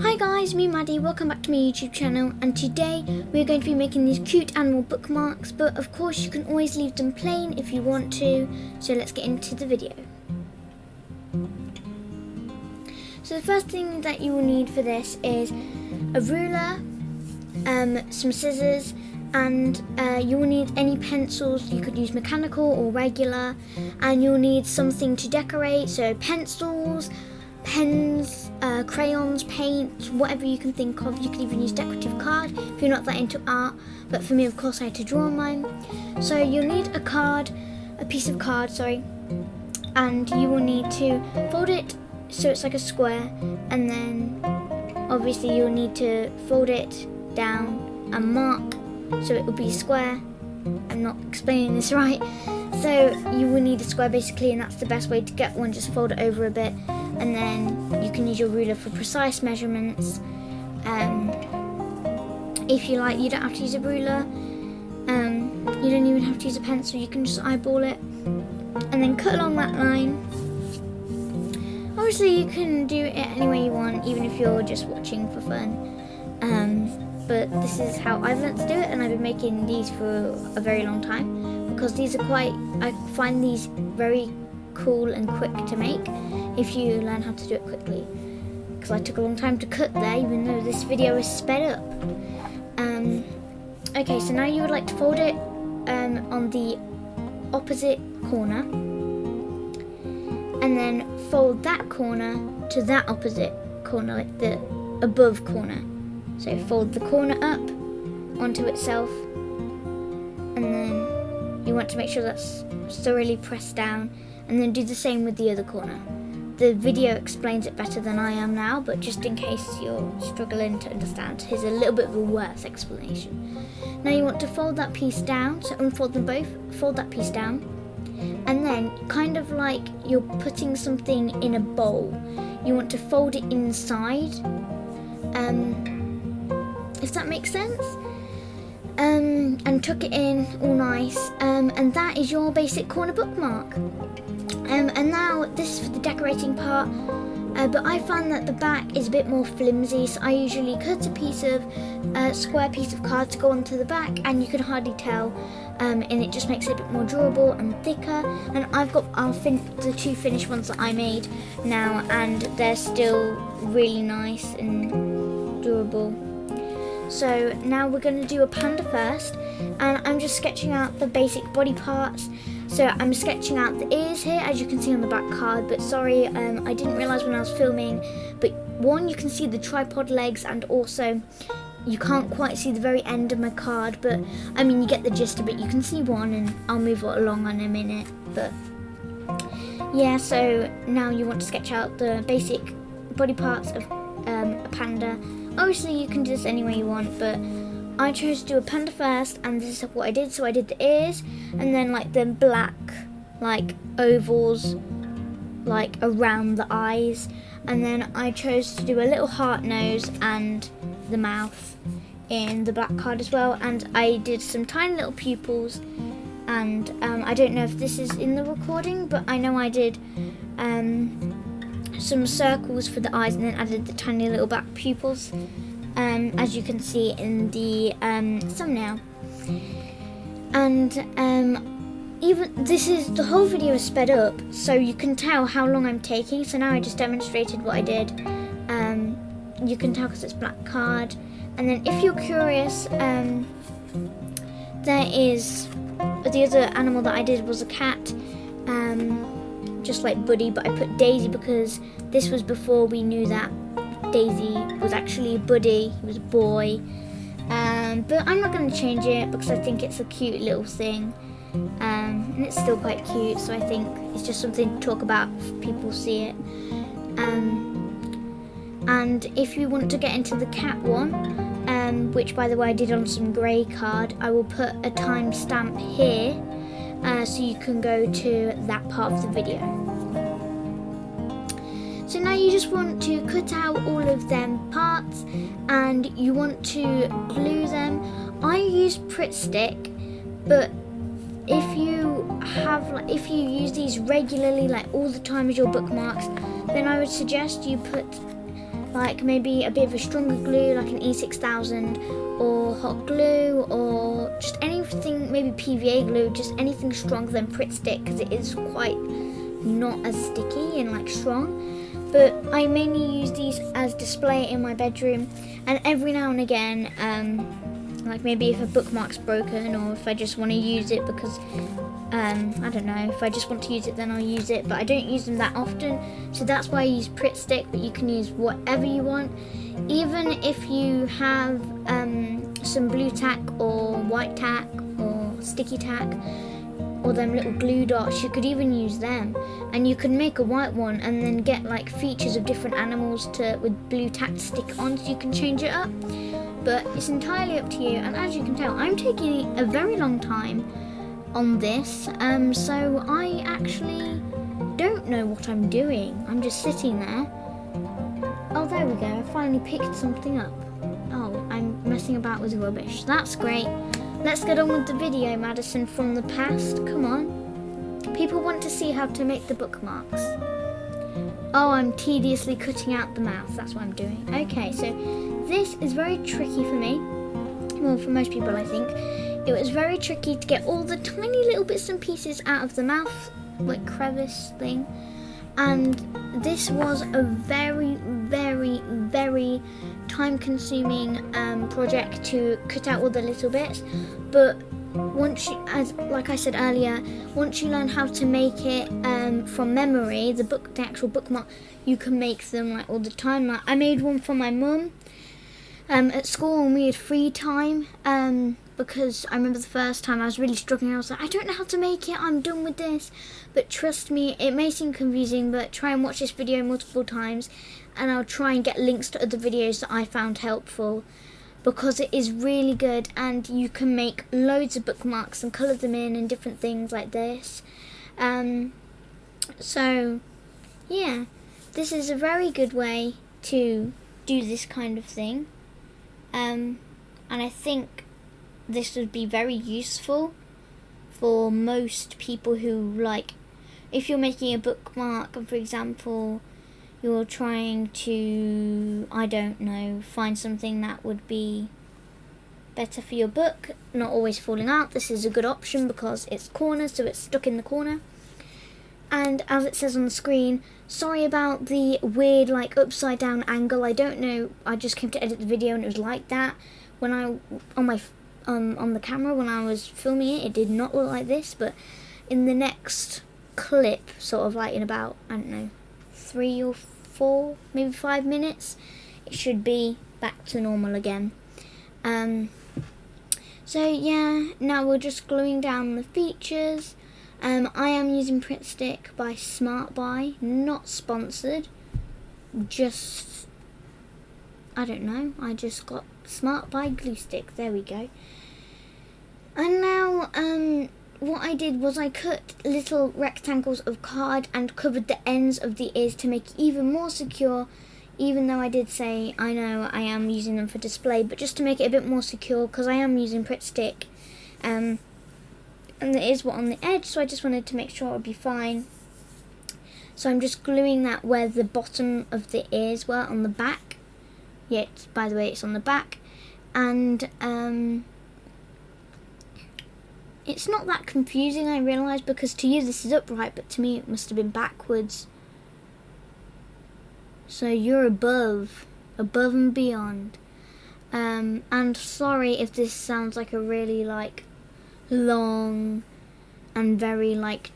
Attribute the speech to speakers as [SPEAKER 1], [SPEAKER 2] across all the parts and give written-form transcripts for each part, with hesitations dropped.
[SPEAKER 1] Hi guys, me Maddie, welcome back to my YouTube channel, and today we're going to be making these cute animal bookmarks, but of course you can always leave them plain if you want to, so let's get into the video. So the first thing that you will need for this is a ruler, some scissors, and you will need any pencils. You could use mechanical or regular, and you'll need something to decorate, so pencils, pens, crayons, paint, whatever you can think of. You could even use decorative card if you're not that into art, but for me of course I had to draw on mine. So you'll need a piece of card, and you will need to fold it so it's like a square, and then obviously you'll need to fold it down and mark so it will be square. I'm not explaining this right. So you will need a square basically, and that's the best way to get one. Just fold it over a bit, and then you can use your ruler for precise measurements. If you like, you don't have to use a ruler. You don't even have to use a pencil. You can just eyeball it and then cut along that line. Obviously you can do it any way you want, even if you're just watching for fun. But this is how I've learned to do it, and I've been making these for a very long time because these are I find these very cool and quick to make if you learn how to do it quickly, because I took a long time to cut there, even though this video is sped up. Okay, so now you would like to fold it on the opposite corner, and then fold that corner to that opposite corner, like the above corner. So fold the corner up onto itself, and then you want to make sure that's thoroughly pressed down, and then do the same with the other corner. The video explains it better than I am now, but just in case you're struggling to understand, here's a little bit of a worse explanation. Now you want to fold that piece down, so unfold them both, fold that piece down, and then kind of like you're putting something in a bowl, you want to fold it inside, if that makes sense, and tuck it in all nice, and that is your basic corner bookmark. And now this is for the decorating part, but I found that the back is a bit more flimsy, so I usually cut a square piece of card to go onto the back, and you can hardly tell, and it just makes it a bit more durable and thicker. And I've got the two finished ones that I made now, and they're still really nice and durable. So now we're going to do a panda first, and I'm just sketching out the basic body parts. So I'm sketching out the ears here, as you can see on the back card, but sorry, I didn't realise when I was filming, but one, you can see the tripod legs, and also you can't quite see the very end of my card, but I mean you get the gist of it. You can see one, and I'll move it along in a minute. But yeah, so now you want to sketch out the basic body parts of a panda. Obviously you can do this any way you want, but I chose to do a panda first, and this is what I did. So I did the ears, and then like the black like ovals like around the eyes, and then I chose to do a little heart nose and the mouth in the black card as well, and I did some tiny little pupils, and I don't know if this is in the recording, but I know I did some circles for the eyes, and then added the tiny little black pupils, as you can see in the thumbnail. And even the whole video is sped up, so you can tell how long I'm taking. So now I just demonstrated what I did. You can tell because it's black card. And then if you're curious, there is the other animal that I did was a cat, just like Buddy, but I put Daisy because this was before we knew that Daisy was actually Buddy. He was a boy, but I'm not going to change it because I think it's a cute little thing, and it's still quite cute, so I think it's just something to talk about if people see it. And if you want to get into the cat one, which by the way I did on some grey card, I will put a timestamp here, so you can go to that part of the video. So now you just want to cut out all of them parts, and you want to glue them. I use Pritt Stick, but if you use these regularly, like all the time as your bookmarks, then I would suggest you put like maybe a bit of a stronger glue, like an E6000, or hot glue, or just anything, maybe PVA glue, just anything stronger than Pritt Stick, because it is quite not as sticky and like strong. But I mainly use these as display in my bedroom, and every now and again, like maybe if a bookmark's broken, or if I just want to use it because I don't know, if I just want to use it, then I'll use it, but I don't use them that often, so that's why I use Pritt Stick. But you can use whatever you want, even if you have some blue tack or white tack or sticky tack or them little glue dots, you could even use them, and you can make a white one and then get like features of different animals with blue tack to stick on, so you can change it up. But it's entirely up to you, and as you can tell, I'm taking a very long time on this, so I actually don't know what I'm doing. I'm just sitting there. Oh, there we go, I finally picked something up. Oh, I'm messing about with rubbish. That's great. Let's get on with the video, Madison from the past. Come on. People want to see how to make the bookmarks. Oh, I'm tediously cutting out the mouth. That's what I'm doing. Okay, so this is very tricky for me. Well, for most people, I think. It was very tricky to get all the tiny little bits and pieces out of the mouth, like crevice thing. And this was a very, very, very time-consuming project to cut out all the little bits. But once you, like I said earlier, once you learn how to make it from memory, the actual bookmark, you can make them like all the time. Like I made one for my mum at school when we had free time, because I remember the first time I was really struggling. I was like, I don't know how to make it, I'm done with this. But trust me, it may seem confusing, but try and watch this video multiple times, and I'll try and get links to other videos that I found helpful, because it is really good, and you can make loads of bookmarks and colour them in and different things like this. So yeah, this is a very good way to do this kind of thing, and I think this would be very useful for most people who, like, if you're making a bookmark and, for example, you're trying to, I don't know, find something that would be better for your book, not always falling out. This is a good option because it's corner, so it's stuck in the corner. And as it says on the screen, sorry about the weird, like, upside down angle. I don't know, I just came to edit the video and it was like that. When on the camera, when I was filming it, it did not look like this, but in the next clip, sort of like in about, I don't know, 3 or 4, maybe 5 minutes, it should be back to normal again. So yeah, now we're just gluing down the features. I am using Pritt Stick by Smart Buy, not sponsored, just, I don't know, I just got Smart Buy glue stick, there we go. And now, what I did was I cut little rectangles of card and covered the ends of the ears to make it even more secure, even though I did say, I know I am using them for display, but just to make it a bit more secure, because I am using Pritt Stick. And there is one on the edge, so I just wanted to make sure it would be fine. So I'm just gluing that where the bottom of the ears were on the back. Yeah, by the way, it's on the back. And it's not that confusing, I realise, because to you this is upright, but to me it must have been backwards. So you're above and beyond. And sorry if this sounds like a really, like, long and very, like,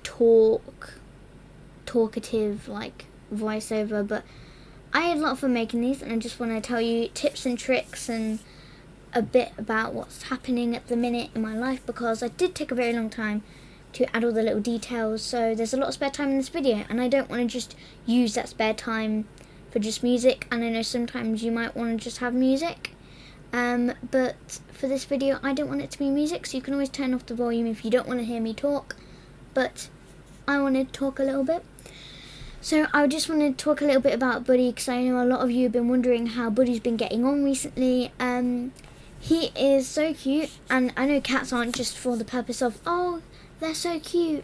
[SPEAKER 1] talkative, like, voiceover, but I had a lot of fun making these, and I just want to tell you tips and tricks and a bit about what's happening at the minute in my life, because I did take a very long time to add all the little details, so there's a lot of spare time in this video, and I don't want to just use that spare time for just music, and I know sometimes you might want to just have music, but for this video I don't want it to be music, so you can always turn off the volume if you don't want to hear me talk, but I want to talk a little bit. So I just want to talk a little bit about Buddy, because I know a lot of you have been wondering how Buddy's been getting on recently. He is so cute, and I know cats aren't just for the purpose of, oh, they're so cute.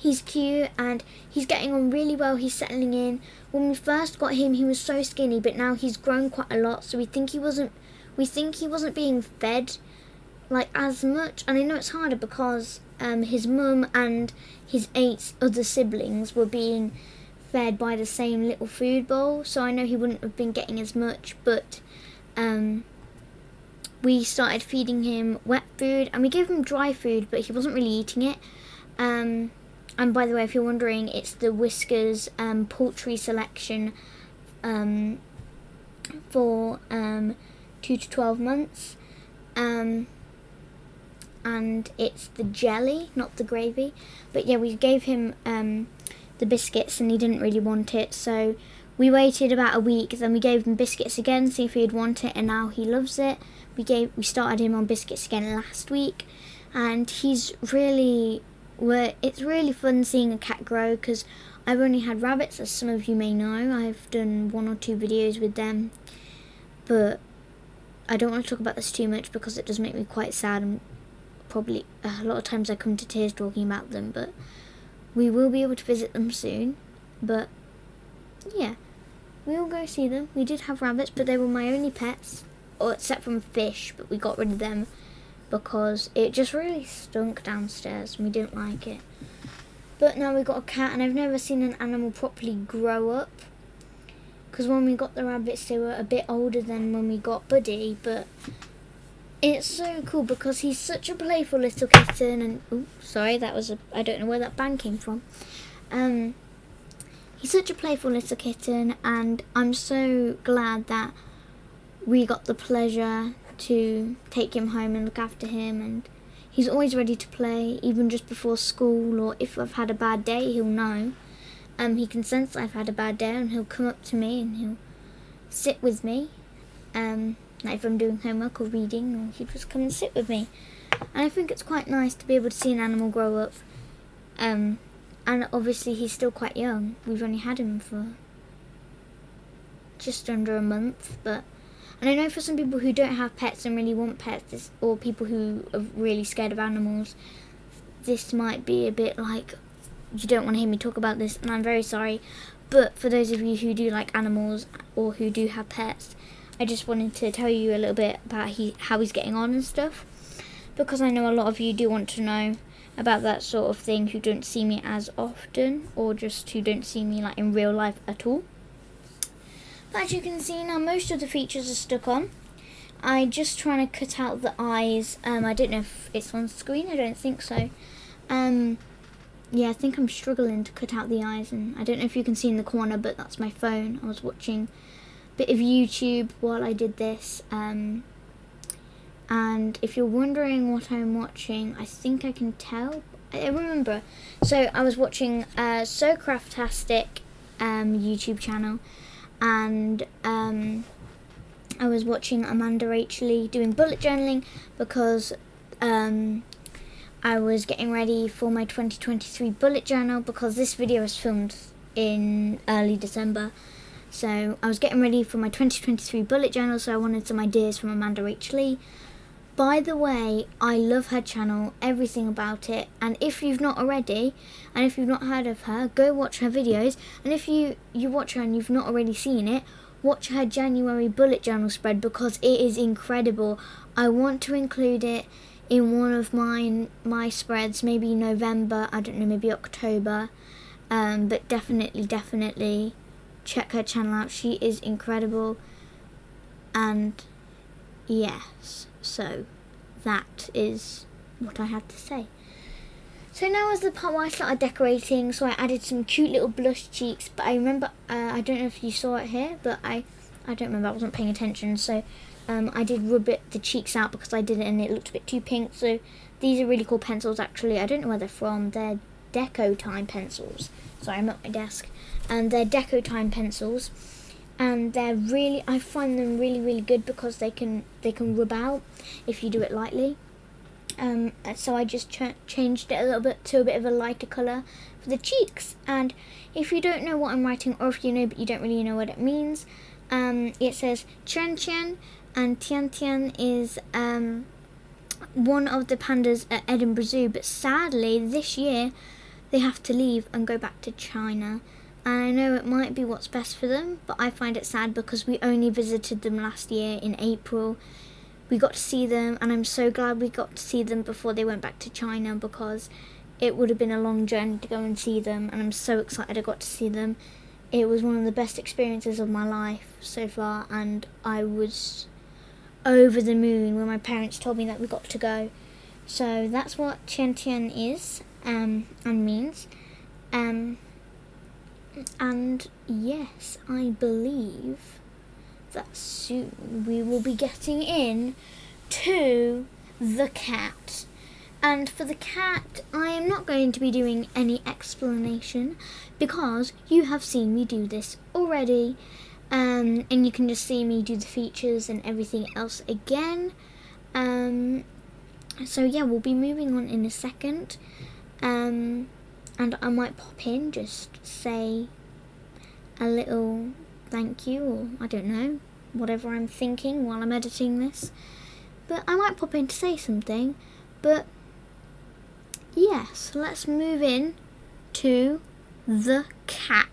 [SPEAKER 1] He's cute and he's getting on really well. He's settling in. When we first got him, he was so skinny, but now he's grown quite a lot. So we think he wasn't being fed like as much. And I know it's harder because his mum and his 8 other siblings were being fed by the same little food bowl. So I know he wouldn't have been getting as much, but we started feeding him wet food and we gave him dry food, but he wasn't really eating it. And by the way, if you're wondering, it's the Whiskers poultry selection for 2 to 12 months. And it's the jelly, not the gravy. But yeah, we gave him the biscuits and he didn't really want it. So we waited about a week, then we gave him biscuits again, see if he'd want it, and now he loves it. We started him on biscuits again last week, and it's really fun seeing a cat grow, because I've only had rabbits, as some of you may know. I've done 1 or 2 videos with them, but I don't want to talk about this too much because it does make me quite sad, and probably a lot of times I come to tears talking about them. But we will be able to visit them soon. But yeah, we will go see them. We did have rabbits, but they were my only pets, or except from fish, but we got rid of them because it just really stunk downstairs and we didn't like it. But now we got a cat, and I've never seen an animal properly grow up, because when we got the rabbits they were a bit older than when we got Buddy. But it's so cool because he's such a playful little kitten, and I don't know where that bang came from. He's such a playful little kitten, and I'm so glad that we got the pleasure to take him home and look after him. And he's always ready to play, even just before school, or if I've had a bad day, he'll know. He can sense I've had a bad day, and he'll come up to me and he'll sit with me. Like if I'm doing homework or reading, or he'll just come and sit with me. And I think it's quite nice to be able to see an animal grow up. And obviously he's still quite young. We've only had him for just under a month, and I know for some people who don't have pets and really want pets, or people who are really scared of animals, this might be a bit like, you don't want to hear me talk about this, and I'm very sorry. But for those of you who do like animals or who do have pets, I just wanted to tell you a little bit about how he's getting on and stuff, because I know a lot of you do want to know about that sort of thing, who don't see me as often, or just who don't see me like in real life at all. But as you can see now, most of the features are stuck on. I'm just trying to cut out the eyes. I don't know if it's on screen, I don't think so. Yeah, I think I'm struggling to cut out the eyes, and I don't know if you can see in the corner, but that's my phone. I was watching a bit of YouTube while I did this. And if you're wondering what I'm watching, I think I can tell. I remember. So I was watching So Craftastic YouTube channel, and I was watching Amanda Rachel doing bullet journaling, because I was getting ready for my 2023 bullet journal, because this video was filmed in early December. So I was getting ready for my 2023 bullet journal, so I wanted some ideas from Amanda Rachel. By the way, I love her channel, everything about it, and if you've not already, and if you've not heard of her, go watch her videos. And if you watch her and you've not already seen it, watch her January bullet journal spread, because it is incredible. I want to include it in one of my spreads, maybe November, I don't know, maybe October, but definitely check her channel out. She is incredible. And yes, so that is what I had to say. So now is the part where I started decorating. So I added some cute little blush cheeks, but I remember, I don't know if you saw it here, but I don't remember, I wasn't paying attention. So I did rub the cheeks out because I did it and it looked a bit too pink. So these are really cool pencils actually. I don't know where they're from. They're Deco Time pencils. Sorry, I'm at my desk. And they're Deco Time pencils. And they're really, I find them really good, because they can rub out if you do it lightly. So I just changed it a little bit to a bit of a lighter colour for the cheeks. And if you don't know what I'm writing, or if you know but you don't really know what it means, it says Chen Chen, and Tian Tian is one of the pandas at Edinburgh Zoo. But sadly, this year they have to leave and go back to China. And I know it might be what's best for them, but I find it sad because we only visited them last year in April. We got to see them, and I'm so glad we got to see them before they went back to China, because it would have been a long journey to go and see them, and I'm so excited I got to see them. It was one of the best experiences of my life so far, and I was over the moon when my parents told me that we got to go. So that's what Tian Tian is and means. And yes, I believe that soon we will be getting in to the cat. And for the cat, I am not going to be doing any explanation because you have seen me do this already. And you can just see me do the features and everything else again. So yeah, we'll be moving on in a second. And I might pop in, just say a little thank you, or I don't know, whatever I'm thinking while I'm editing this. But I might pop in to say something. But yes, let's move in to the cat.